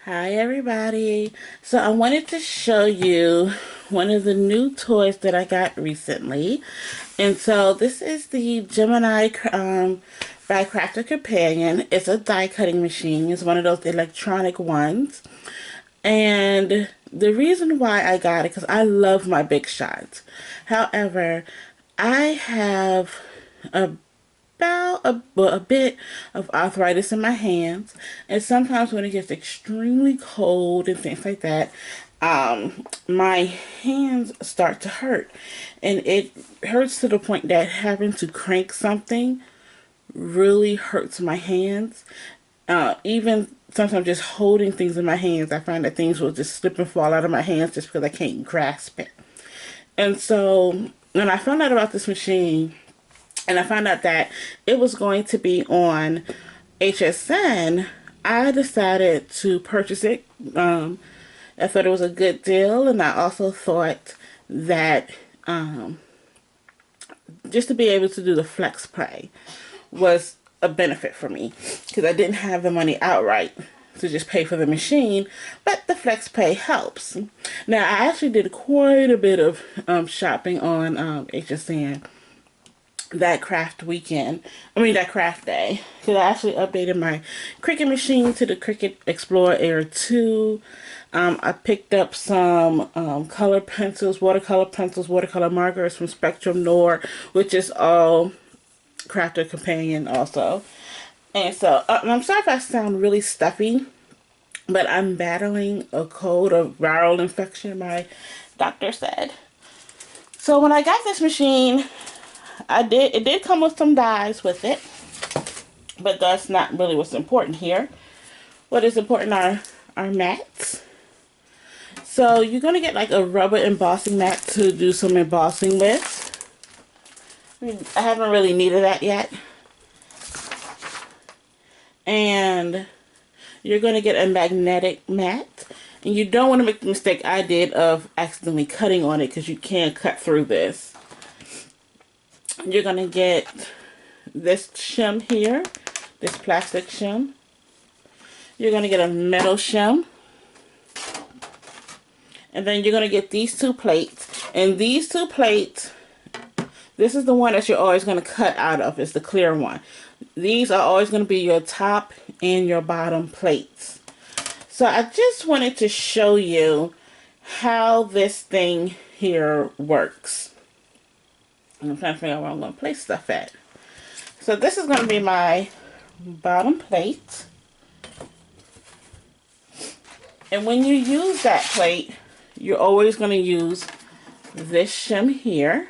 Hi everybody. So I wanted to show you one of the new toys that I got recently. And so this is the Gemini by Crafter Companion. It's a die cutting machine. It's one of those electronic ones. And the reason why I got it, because I love my big shots. However, I have a a bit of arthritis in my hands, and sometimes when it gets extremely cold and things like that, my hands start to hurt, and it hurts to the point that having to crank something really hurts my hands. Even sometimes just holding things in my hands, I find that things will just slip and fall out of my hands just because I can't grasp it. And so when I found out about this machine, and I found out that it was going to be on HSN, I decided to purchase it. I thought it was a good deal, and I also thought that just to be able to do the flex pay was a benefit for me, because I didn't have the money outright to just pay for the machine, but the flex pay helps. Now, I actually did quite a bit of shopping on HSN that craft weekend. That craft day. Because I actually updated my Cricut machine to the Cricut Explorer Air 2. I picked up some color pencils, watercolor markers from Spectrum Noir, which is all Crafter Companion also. And so, I'm sorry if I sound really stuffy, but I'm battling a cold, a viral infection, my doctor said. So when I got this machine, it did come with some dies with it, but that's not really what's important here. What is important are our mats. So you're going to get like a rubber embossing mat to do some embossing with. I haven't really needed that yet. And you're going to get a magnetic mat. And you don't want to make the mistake I did of accidentally cutting on it, because you can cut through this. You're going to get this shim here, this plastic shim. You're going to get a metal shim. And then you're going to get these two plates. And these two plates, this is the one that you're always going to cut out of. It's the clear one. These are always going to be your top and your bottom plates. So I just wanted to show you how this thing here works. I'm trying to figure out where I'm going to place stuff at. So this is going to be my bottom plate. And when you use that plate, you're always going to use this shim here.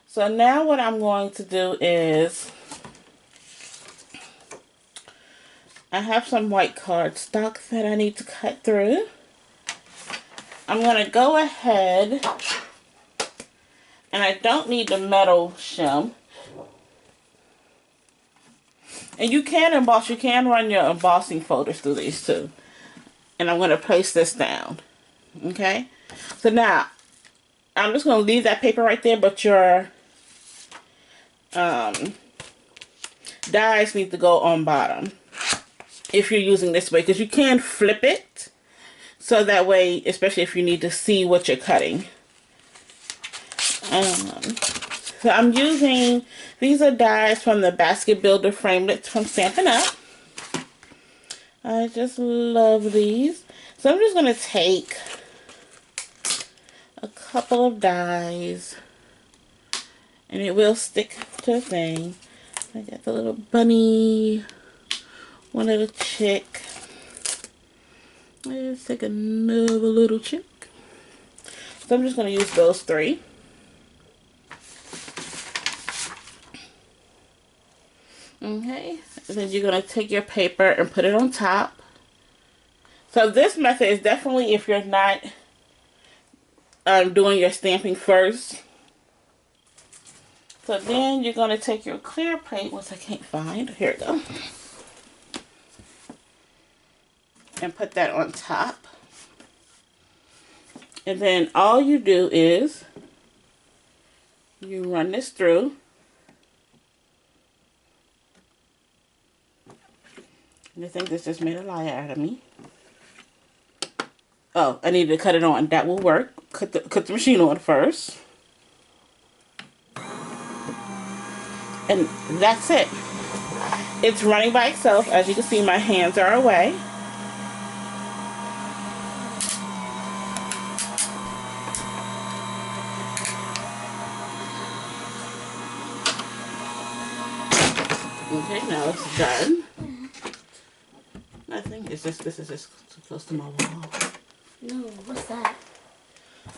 So now what I'm going to do is, I have some white cardstock that I need to cut through. I'm going to go ahead, and I don't need the metal shim. And you can emboss, you can run your embossing folders through these too. And I'm going to place this down. Okay? So now, I'm just going to leave that paper right there, but your dies need to go on bottom if you're using this way, because you can flip it, so that way, especially if you need to see what you're cutting. So I'm using, these are dies from the Basket Builder Framelits from Stampin' Up. I just love these. So I'm just going to take a couple of dies, and it will stick to the thing. I got the little bunny, one little chick. Let's take another little chick. So I'm just going to use those three. Okay, and then you're going to take your paper and put it on top. So this method is definitely if you're not doing your stamping first. So then you're going to take your clear plate, which I can't find. Here we go. And put that on top. And then all you do is you run this through. And I think this just made a liar out of me. Oh, I need to cut it on. That will work. Cut the machine on first. And that's it. It's running by itself. As you can see, my hands are away. Okay, now it's done. I think this is just too close to my wall. No, what's that?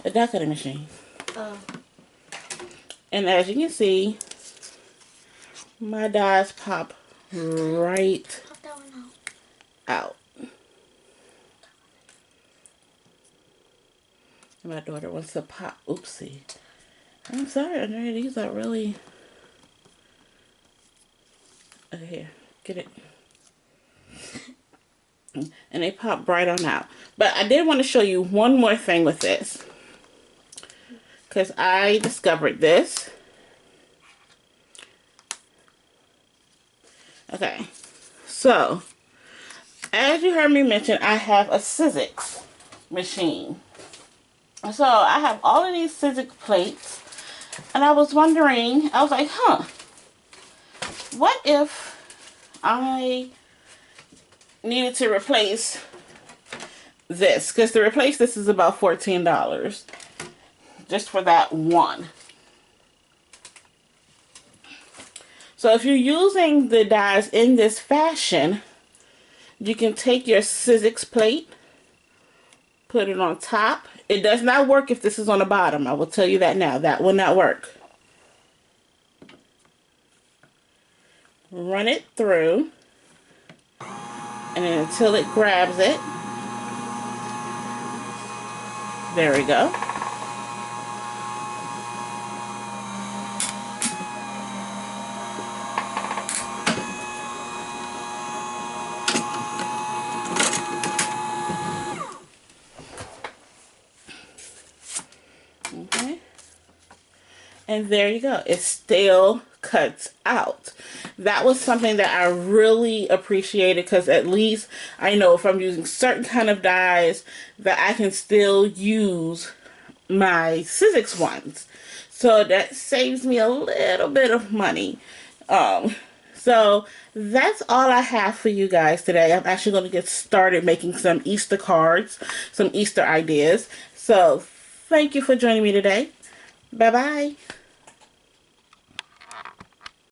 A die cutting machine. Oh. And as you can see, my dies pop right Pop that one out. My daughter wants to pop. Oopsie. I'm sorry, Andrea. These are really... Okay, here. Get it. And they pop right on out. But I did want to show you one more thing with this. Because I discovered this. Okay. So, as you heard me mention, I have a Sizzix machine. So, I have all of these Sizzix plates. And I was wondering, I was like, what if I needed to replace this? Because to replace this is about $14. Just for that one. So if you're using the dies in this fashion, you can take your Sizzix plate, put it on top. It does not work if this is on the bottom. I will tell you that now. That will not work. Run it through. And then until it grabs it. There we go. Okay. And there you go. It still cuts out. That was something that I really appreciated, because at least I know if I'm using certain kind of dies that I can still use my Sizzix ones. So that saves me a little bit of money. So that's all I have for you guys today. I'm actually going to get started making some Easter cards, some Easter ideas. So thank you for joining me today. Bye-bye.